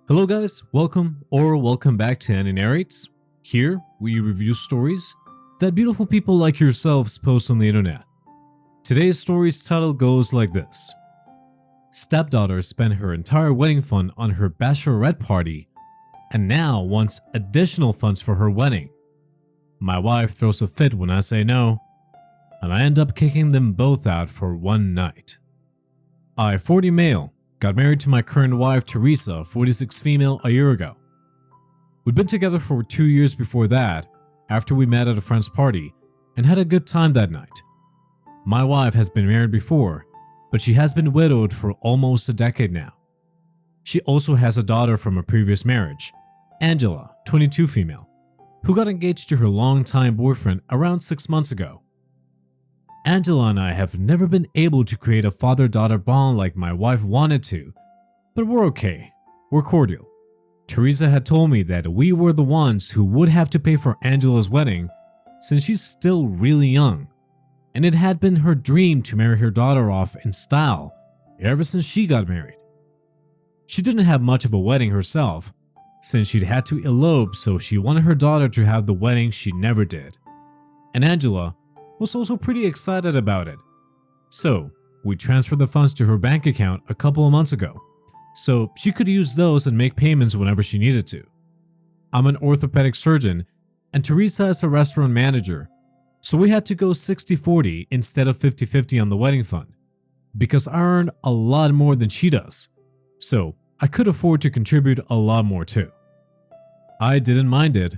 Hello guys, welcome back to Annie Narrates. Here, we review stories that beautiful people like yourselves post on the internet. Today's story's title goes like this. Stepdaughter spent her entire wedding fund on her bachelorette party and now wants additional funds for her wedding. My wife throws a fit when I say no, and I end up kicking them both out for one night. I, 40 male, got married to my current wife Teresa, 46 female, a year ago. We'd been together for 2 years before that, after we met at a friend's party, and had a good time that night. My wife has been married before, but she has been widowed for almost a decade now. She also has a daughter from a previous marriage, Angela, 22 female, who got engaged to her longtime boyfriend around 6 months ago. Angela and I have never been able to create a father-daughter bond like my wife wanted to, but we're okay. We're cordial. Teresa had told me that we were the ones who would have to pay for Angela's wedding since she's still really young, and it had been her dream to marry her daughter off in style ever since she got married. She didn't have much of a wedding herself since she'd had to elope, so she wanted her daughter to have the wedding she never did. And Angela was also pretty excited about it. So, we transferred the funds to her bank account a couple of months ago, so she could use those and make payments whenever she needed to. I'm an orthopedic surgeon, and Teresa is a restaurant manager, so we had to go 60-40 instead of 50-50 on the wedding fund, because I earned a lot more than she does, so I could afford to contribute a lot more too. I didn't mind it,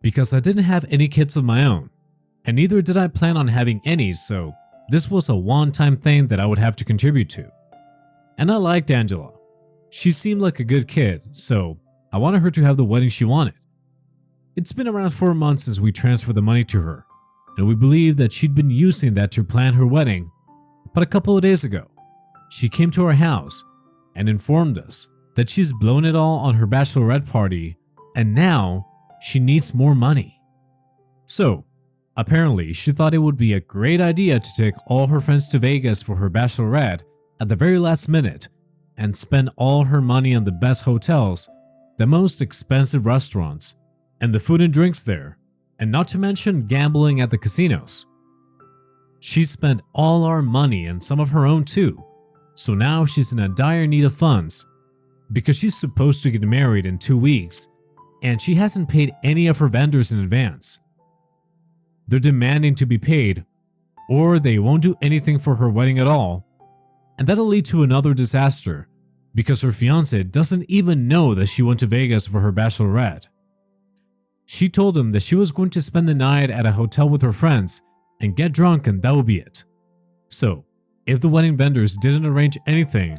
because I didn't have any kids of my own, and neither did I plan on having any, so this was a one-time thing that I would have to contribute to. And I liked Angela. She seemed like a good kid, so I wanted her to have the wedding she wanted. It's been around 4 months since we transferred the money to her, and we believed that she'd been using that to plan her wedding, but a couple of days ago, she came to our house and informed us that she's blown it all on her bachelorette party and now she needs more money. So, apparently, she thought it would be a great idea to take all her friends to Vegas for her bachelorette at the very last minute and spend all her money on the best hotels, the most expensive restaurants, and the food and drinks there, and not to mention gambling at the casinos. She spent all our money and some of her own too, so now she's in a dire need of funds because she's supposed to get married in 2 weeks and she hasn't paid any of her vendors in advance. They're demanding to be paid, or they won't do anything for her wedding at all, and that'll lead to another disaster because her fiance doesn't even know that she went to Vegas for her bachelorette. She told him that she was going to spend the night at a hotel with her friends and get drunk and that would be it. So, if the wedding vendors didn't arrange anything,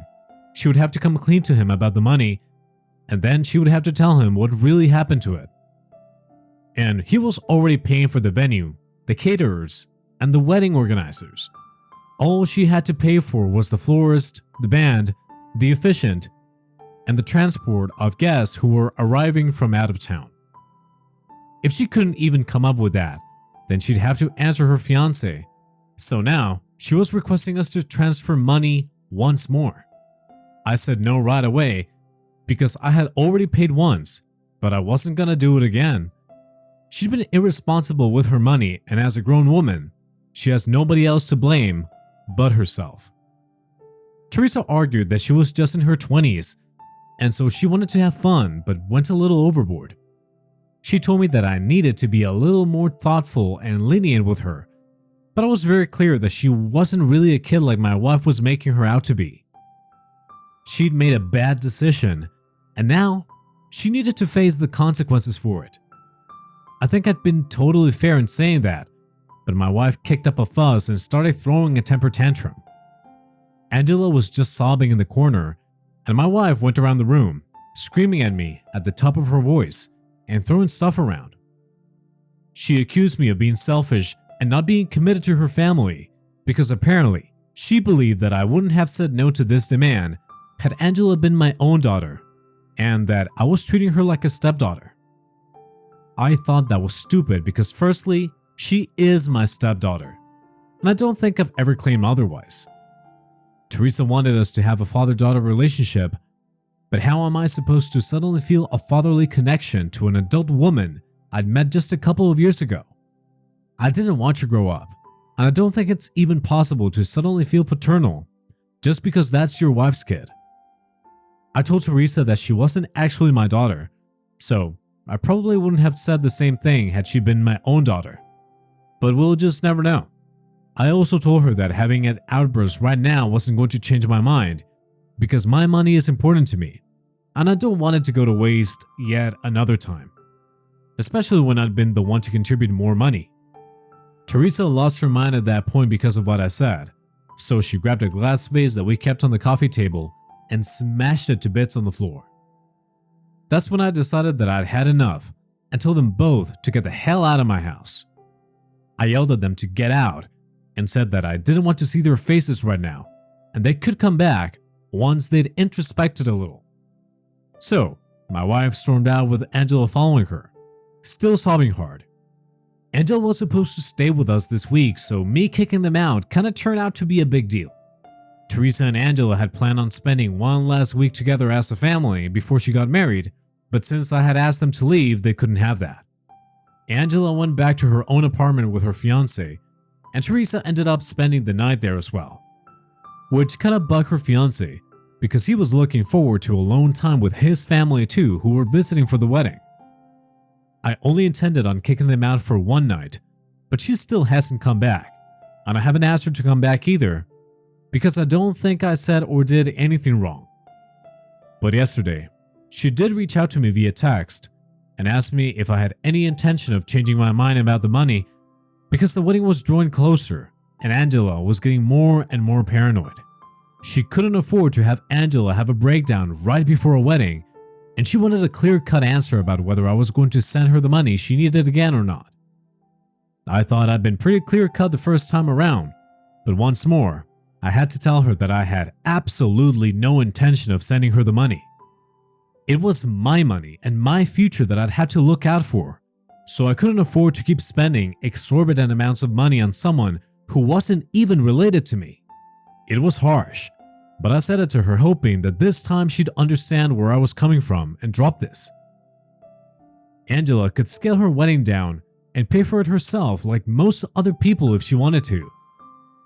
she would have to come clean to him about the money, and then she would have to tell him what really happened to it. And he was already paying for the venue, the caterers, and the wedding organizers. All she had to pay for was the florist, the band, the officiant, and the transport of guests who were arriving from out of town. If she couldn't even come up with that, then she'd have to answer her fiance. So now, she was requesting us to transfer money once more. I said no right away because I had already paid once, but I wasn't gonna do it again. She'd been irresponsible with her money, and as a grown woman, she has nobody else to blame but herself. Teresa argued that she was just in her 20s, and so she wanted to have fun but went a little overboard. She told me that I needed to be a little more thoughtful and lenient with her, but I was very clear that she wasn't really a kid like my wife was making her out to be. She'd made a bad decision, and now she needed to face the consequences for it. I think I'd been totally fair in saying that, but my wife kicked up a fuss and started throwing a temper tantrum. Angela was just sobbing in the corner, and my wife went around the room, screaming at me at the top of her voice and throwing stuff around. She accused me of being selfish and not being committed to her family because apparently she believed that I wouldn't have said no to this demand had Angela been my own daughter, and that I was treating her like a stepdaughter. I thought that was stupid because firstly, she is my stepdaughter, and I don't think I've ever claimed otherwise. Teresa wanted us to have a father-daughter relationship, But how am I supposed to suddenly feel a fatherly connection to an adult woman I'd met just a couple of years ago? I didn't want to grow up, and I don't think it's even possible to suddenly feel paternal just because that's your wife's kid. I told Teresa that she wasn't actually my daughter, so I probably wouldn't have said the same thing had she been my own daughter. But we'll just never know. I also told her that having an outburst right now wasn't going to change my mind because my money is important to me, and I don't want it to go to waste yet another time, especially when I'd been the one to contribute more money. Teresa lost her mind at that point because of what I said, so she grabbed a glass vase that we kept on the coffee table and smashed it to bits on the floor. That's when I decided that I'd had enough and told them both to get the hell out of my house. I yelled at them to get out and said that I didn't want to see their faces right now and they could come back once they'd introspected a little. So, my wife stormed out with Angela following her, still sobbing hard. Angela was supposed to stay with us this week, so me kicking them out kinda turned out to be a big deal. Teresa and Angela had planned on spending one last week together as a family before she got married, but since I had asked them to leave, they couldn't have that. Angela went back to her own apartment with her fiancé, and Teresa ended up spending the night there as well, which kinda bugged her fiancé because he was looking forward to alone time with his family too, who were visiting for the wedding. I only intended on kicking them out for one night, but she still hasn't come back, and I haven't asked her to come back either because I don't think I said or did anything wrong. But yesterday, she did reach out to me via text and asked me if I had any intention of changing my mind about the money because the wedding was drawing closer and Angela was getting more and more paranoid. She couldn't afford to have Angela have a breakdown right before a wedding, and she wanted a clear-cut answer about whether I was going to send her the money she needed again or not. I thought I'd been pretty clear-cut the first time around, but once more, I had to tell her that I had absolutely no intention of sending her the money. It was my money and my future that I'd had to look out for, so I couldn't afford to keep spending exorbitant amounts of money on someone who wasn't even related to me. It was harsh, but I said it to her hoping that this time she'd understand where I was coming from and drop this. Angela could scale her wedding down and pay for it herself like most other people if she wanted to,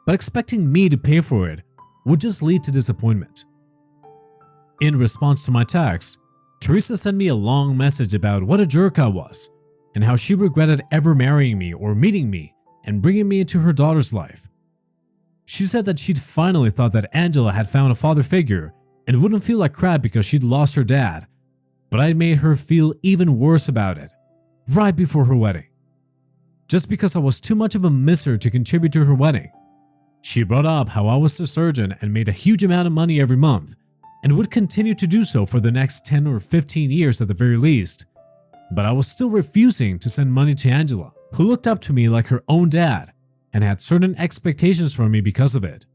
but expecting me to pay for it would just lead to disappointment. In response to my text, Teresa sent me a long message about what a jerk I was and how she regretted ever marrying me or meeting me and bringing me into her daughter's life. She said that she'd finally thought that Angela had found a father figure and wouldn't feel like crap because she'd lost her dad, but I made her feel even worse about it right before her wedding. Just because I was too much of a misser to contribute to her wedding. She brought up how I was the surgeon and made a huge amount of money every month and would continue to do so for the next 10 or 15 years at the very least, but I was still refusing to send money to Angela, who looked up to me like her own dad and had certain expectations from me because of it.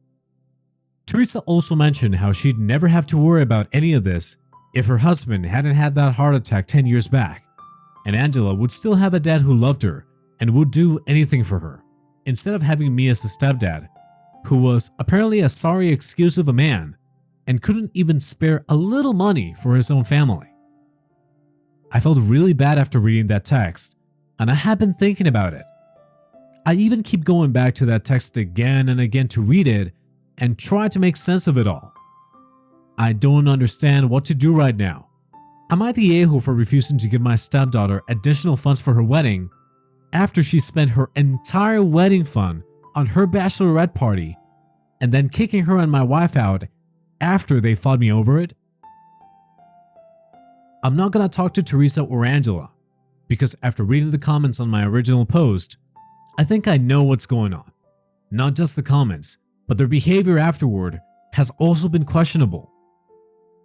Teresa also mentioned how she'd never have to worry about any of this if her husband hadn't had that heart attack 10 years back, and Angela would still have a dad who loved her and would do anything for her, instead of having me as a stepdad, who was apparently a sorry excuse of a man and couldn't even spare a little money for his own family. I felt really bad after reading that text, and I have been thinking about it. I even keep going back to that text again and again to read it and try to make sense of it all. I don't understand what to do right now. Am I the a-hole for refusing to give my stepdaughter additional funds for her wedding after she spent her entire wedding fund on her bachelorette party and then kicking her and my wife out after they fought me over it? I'm not gonna talk to Teresa or Angela because after reading the comments on my original post, I think I know what's going on. Not just the comments, but their behavior afterward has also been questionable.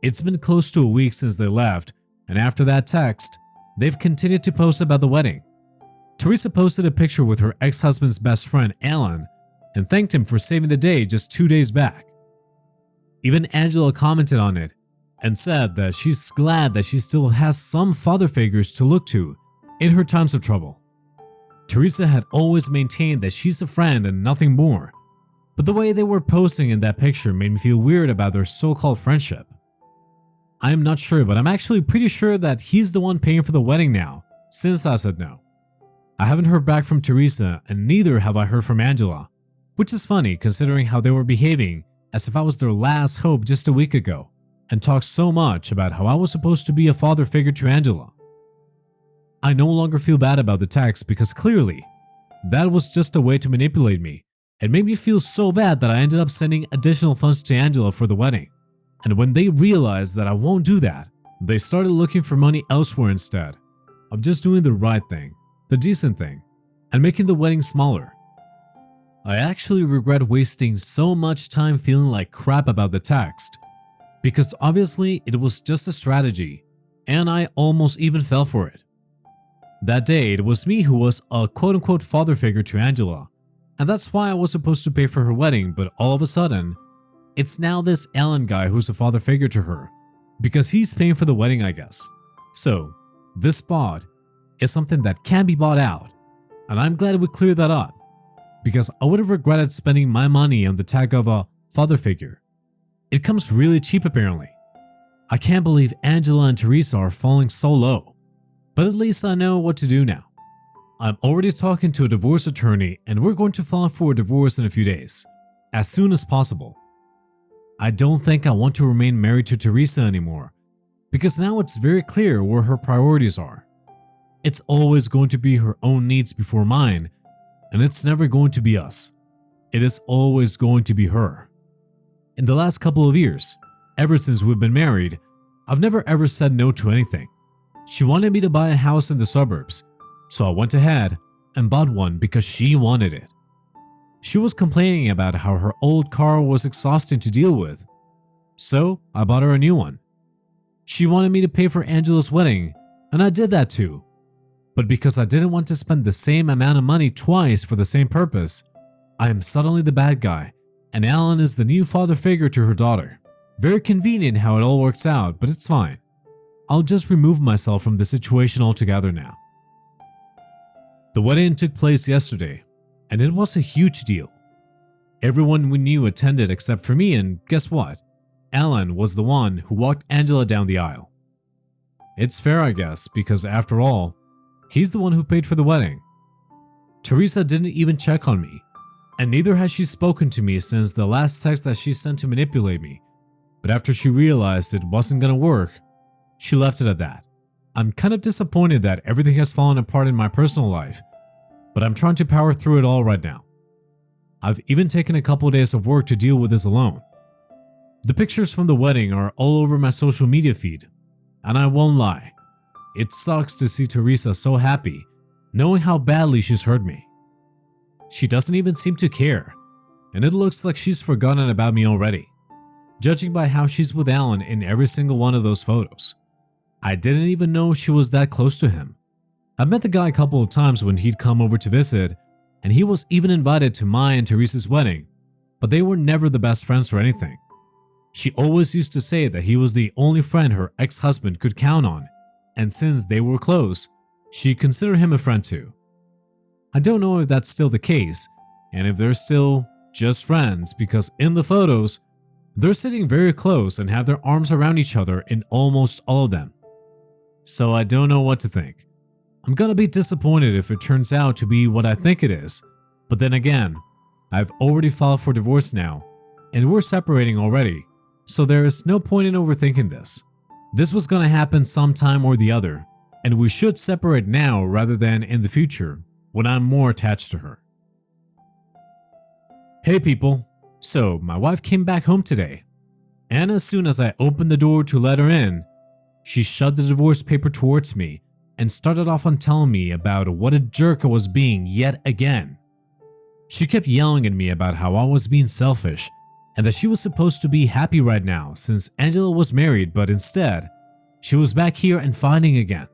It's been close to a week since they left, and after that text, they've continued to post about the wedding. Teresa posted a picture with her ex-husband's best friend, Alan, and thanked him for saving the day just 2 days back. Even Angela commented on it and said that she's glad that she still has some father figures to look to in her times of trouble. Teresa had always maintained that she's a friend and nothing more, but the way they were posing in that picture made me feel weird about their so-called friendship. I am not sure, but I'm actually pretty sure that he's the one paying for the wedding now, since I said no. I haven't heard back from Teresa, and neither have I heard from Angela, which is funny considering how they were behaving as if I was their last hope just a week ago, and talked so much about how I was supposed to be a father figure to Angela. I no longer feel bad about the text because clearly, that was just a way to manipulate me. It made me feel so bad that I ended up sending additional funds to Angela for the wedding. And when they realized that I won't do that, they started looking for money elsewhere instead of just doing the right thing, the decent thing, and making the wedding smaller. I actually regret wasting so much time feeling like crap about the text, because obviously it was just a strategy, and I almost even fell for it. That day, it was me who was a quote-unquote father figure to Angela, and that's why I was supposed to pay for her wedding, but all of a sudden, it's now this Alan guy who's a father figure to her, because he's paying for the wedding, I guess. So, this spot is something that can be bought out, and I'm glad we cleared that up, because I would have regretted spending my money on the tag of a father figure. It comes really cheap apparently. I can't believe Angela and Teresa are falling so low, but at least I know what to do now. I'm already talking to a divorce attorney and we're going to file for a divorce in a few days, as soon as possible. I don't think I want to remain married to Teresa anymore, because now it's very clear where her priorities are. It's always going to be her own needs before mine, and it's never going to be us. It is always going to be her. In the last couple of years, ever since we've been married, I've never ever said no to anything. She wanted me to buy a house in the suburbs, so I went ahead and bought one because she wanted it. She was complaining about how her old car was exhausting to deal with, so I bought her a new one. She wanted me to pay for Angela's wedding, and I did that too. But because I didn't want to spend the same amount of money twice for the same purpose, I am suddenly the bad guy, and Alan is the new father figure to her daughter. Very convenient how it all works out, but it's fine. I'll just remove myself from the situation altogether now. The wedding took place yesterday, and it was a huge deal. Everyone we knew attended except for me, and guess what? Alan was the one who walked Angela down the aisle. It's fair, I guess, because after all, he's the one who paid for the wedding. Teresa didn't even check on me, and neither has she spoken to me since the last text that she sent to manipulate me. But after she realized it wasn't gonna work, she left it at that. I'm kind of disappointed that everything has fallen apart in my personal life, but I'm trying to power through it all right now. I've even taken a couple of days of work to deal with this alone. The pictures from the wedding are all over my social media feed, and I won't lie, it sucks to see Teresa so happy, knowing how badly she's hurt me. She doesn't even seem to care, and it looks like she's forgotten about me already, judging by how she's with Alan in every single one of those photos. I didn't even know she was that close to him. I've met the guy a couple of times when he'd come over to visit, and he was even invited to my and Teresa's wedding, but they were never the best friends or anything. She always used to say that he was the only friend her ex-husband could count on, and since they were close, she considered him a friend too. I don't know if that's still the case, and if they're still just friends, because in the photos, they're sitting very close and have their arms around each other in almost all of them. So I don't know what to think. I'm gonna be disappointed if it turns out to be what I think it is, but then again, I've already filed for divorce now, and we're separating already, so there is no point in overthinking this. This was gonna happen sometime or the other, and we should separate now rather than in the future, when I'm more attached to her. Hey people, so my wife came back home today, and as soon as I opened the door to let her in, she shoved the divorce paper towards me and started off on telling me about what a jerk I was being yet again. She kept yelling at me about how I was being selfish and that she was supposed to be happy right now since Angela was married, but instead, she was back here and fighting again.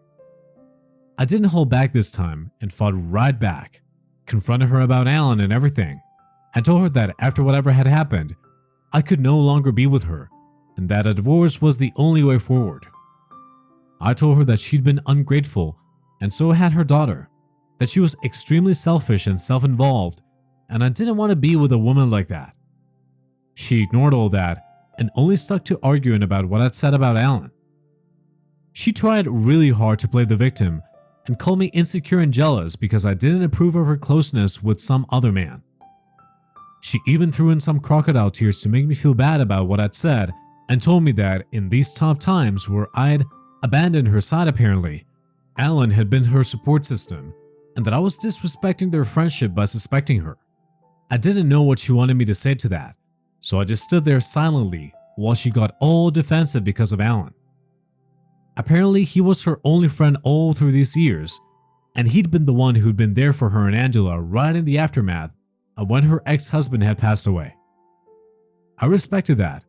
I didn't hold back this time and fought right back, confronted her about Alan and everything, and told her that after whatever had happened, I could no longer be with her and that a divorce was the only way forward. I told her that she'd been ungrateful and so had her daughter, that she was extremely selfish and self-involved, and I didn't want to be with a woman like that. She ignored all that and only stuck to arguing about what I'd said about Alan. She tried really hard to play the victim and call me insecure and jealous because I didn't approve of her closeness with some other man. She even threw in some crocodile tears to make me feel bad about what I'd said and told me that in these tough times where I'd abandoned her side apparently, Alan had been her support system and that I was disrespecting their friendship by suspecting her. I didn't know what she wanted me to say to that, so I just stood there silently while she got all defensive because of Alan. Apparently, he was her only friend all through these years, and he'd been the one who'd been there for her and Angela right in the aftermath of when her ex-husband had passed away. I respected that,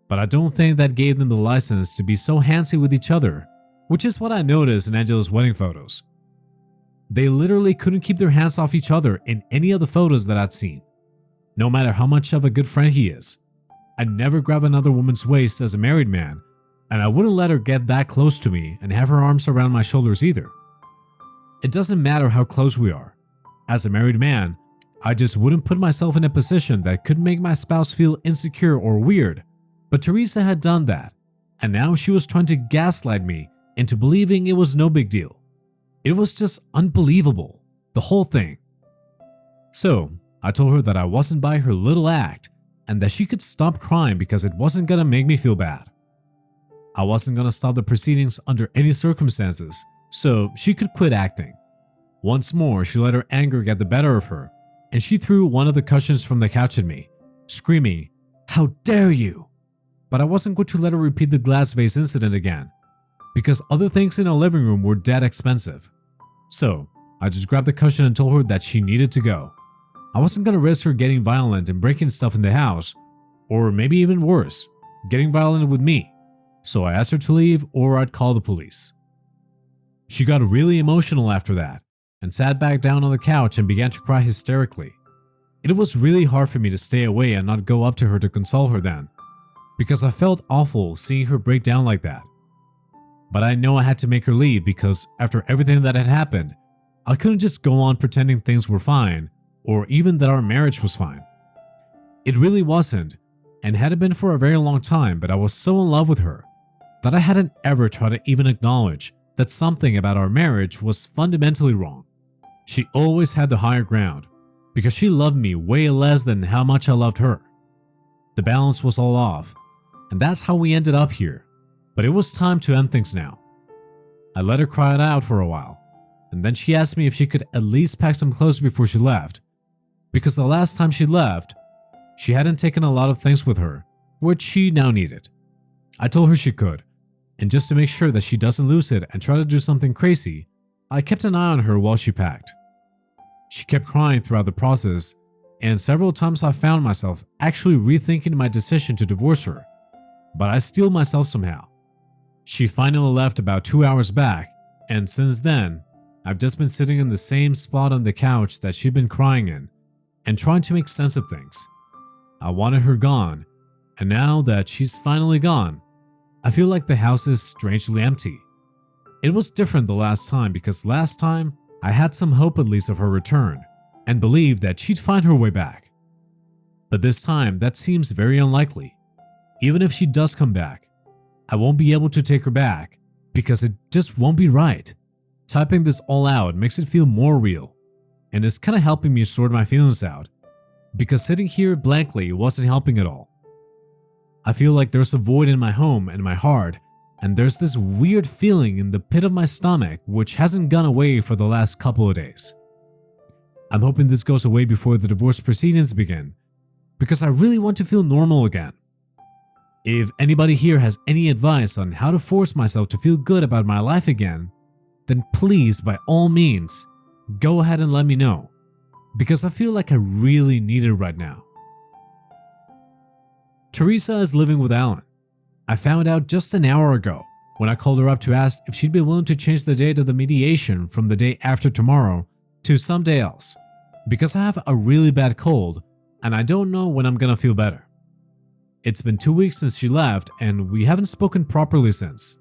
but I don't think that gave them the license to be so handsy with each other, which is what I noticed in Angela's wedding photos. They literally couldn't keep their hands off each other in any of the photos that I'd seen. No matter how much of a good friend he is, I'd never grab another woman's waist as a married man, and I wouldn't let her get that close to me and have her arms around my shoulders either. It doesn't matter how close we are. As a married man, I just wouldn't put myself in a position that could make my spouse feel insecure or weird. But Teresa had done that, and now she was trying to gaslight me into believing it was no big deal. It was just unbelievable, the whole thing. So, I told her that I wasn't by her little act and that she could stop crying because it wasn't gonna make me feel bad. I wasn't gonna stop the proceedings under any circumstances, so she could quit acting. Once more, she let her anger get the better of her, and she threw one of the cushions from the couch at me, screaming, "How dare you!" But I wasn't going to let her repeat the glass vase incident again, because other things in our living room were dead expensive. So, I just grabbed the cushion and told her that she needed to go. I wasn't gonna risk her getting violent and breaking stuff in the house, or maybe even worse, getting violent with me. So I asked her to leave or I'd call the police. She got really emotional after that and sat back down on the couch and began to cry hysterically. It was really hard for me to stay away and not go up to her to console her then, because I felt awful seeing her break down like that. But I know I had to make her leave because after everything that had happened, I couldn't just go on pretending things were fine or even that our marriage was fine. It really wasn't, and hadn't been for a very long time, but I was so in love with her that I hadn't ever tried to even acknowledge that something about our marriage was fundamentally wrong. She always had the higher ground because she loved me way less than how much I loved her. The balance was all off, and that's how we ended up here. But it was time to end things now. I let her cry it out for a while, and then she asked me if she could at least pack some clothes before she left, because the last time she left, she hadn't taken a lot of things with her, which she now needed. I told her she could, and just to make sure that she doesn't lose it and try to do something crazy, I kept an eye on her while she packed. She kept crying throughout the process, and several times I found myself actually rethinking my decision to divorce her, but I steeled myself somehow. She finally left about 2 hours back, and since then, I've just been sitting in the same spot on the couch that she'd been crying in, and trying to make sense of things. I wanted her gone, and now that she's finally gone, I feel like the house is strangely empty. It was different the last time because last time I had some hope at least of her return and believed that she'd find her way back. But this time that seems very unlikely. Even if she does come back, I won't be able to take her back because it just won't be right. Typing this all out makes it feel more real, and it's kind of helping me sort my feelings out because sitting here blankly wasn't helping at all. I feel like there's a void in my home and my heart, and there's this weird feeling in the pit of my stomach which hasn't gone away for the last couple of days. I'm hoping this goes away before the divorce proceedings begin because I really want to feel normal again. If anybody here has any advice on how to force myself to feel good about my life again, then please, by all means, go ahead and let me know, because I feel like I really need it right now. Teresa is living with Alan. I found out just an hour ago when I called her up to ask if she'd be willing to change the date of the mediation from the day after tomorrow to some day else, because I have a really bad cold and I don't know when I'm gonna feel better. It's been 2 weeks since she left and we haven't spoken properly since.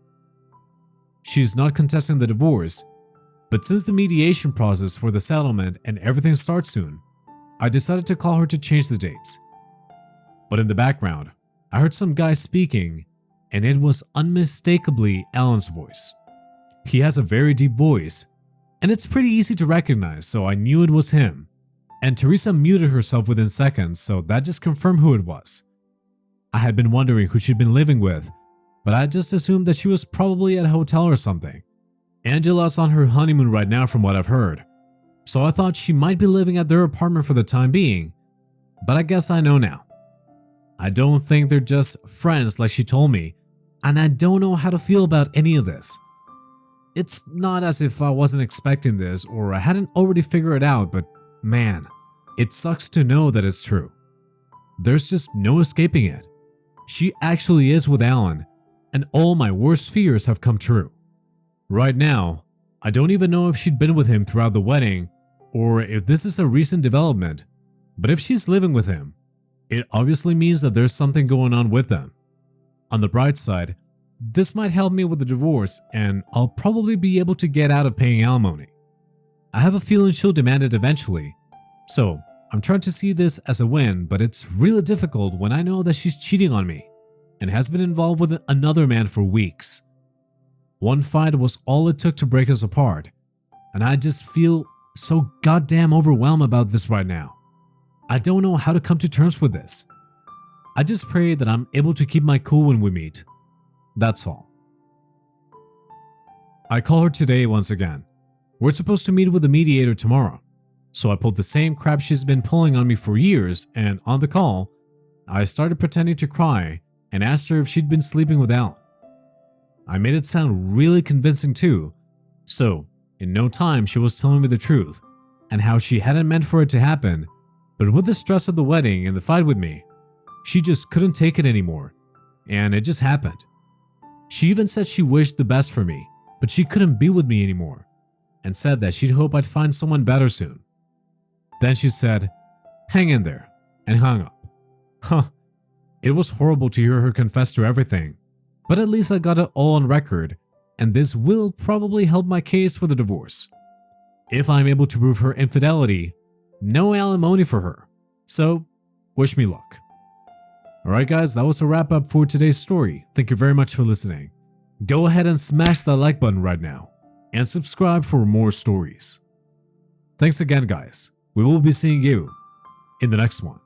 She's not contesting the divorce, but since the mediation process for the settlement and everything starts soon, I decided to call her to change the dates. But in the background, I heard some guy speaking, and it was unmistakably Alan's voice. He has a very deep voice, and it's pretty easy to recognize, so I knew it was him. And Teresa muted herself within seconds, so that just confirmed who it was. I had been wondering who she'd been living with, but I just assumed that she was probably at a hotel or something. Angela's on her honeymoon right now from what I've heard, so I thought she might be living at their apartment for the time being, but I guess I know now. I don't think they're just friends like she told me, and I don't know how to feel about any of this. It's not as if I wasn't expecting this or I hadn't already figured it out, but man, it sucks to know that it's true. There's just no escaping it. She actually is with Alan, and all my worst fears have come true. Right now, I don't even know if she'd been with him throughout the wedding or if this is a recent development, but if she's living with him, it obviously means that there's something going on with them. On the bright side, this might help me with the divorce and I'll probably be able to get out of paying alimony. I have a feeling she'll demand it eventually, so I'm trying to see this as a win, but it's really difficult when I know that she's cheating on me and has been involved with another man for weeks. One fight was all it took to break us apart, and I just feel so goddamn overwhelmed about this right now. I don't know how to come to terms with this. I just pray that I'm able to keep my cool when we meet. That's all. I call her today once again. We're supposed to meet with the mediator tomorrow, so I pulled the same crap she's been pulling on me for years, and on the call, I started pretending to cry and asked her if she'd been sleeping with Alan. I made it sound really convincing too, so in no time she was telling me the truth and how she hadn't meant for it to happen, but with the stress of the wedding and the fight with me, she just couldn't take it anymore, and it just happened. She even said she wished the best for me, but she couldn't be with me anymore, and said that she'd hope I'd find someone better soon. Then she said, "Hang in there," and hung up. It was horrible to hear her confess to everything, but at least I got it all on record, and this will probably help my case for the divorce. If I'm able to prove her infidelity, no alimony for her, so wish me luck. Alright guys, that was a wrap up for today's story. Thank you very much for listening. Go ahead and smash that like button right now, and subscribe for more stories. Thanks again guys, we will be seeing you in the next one.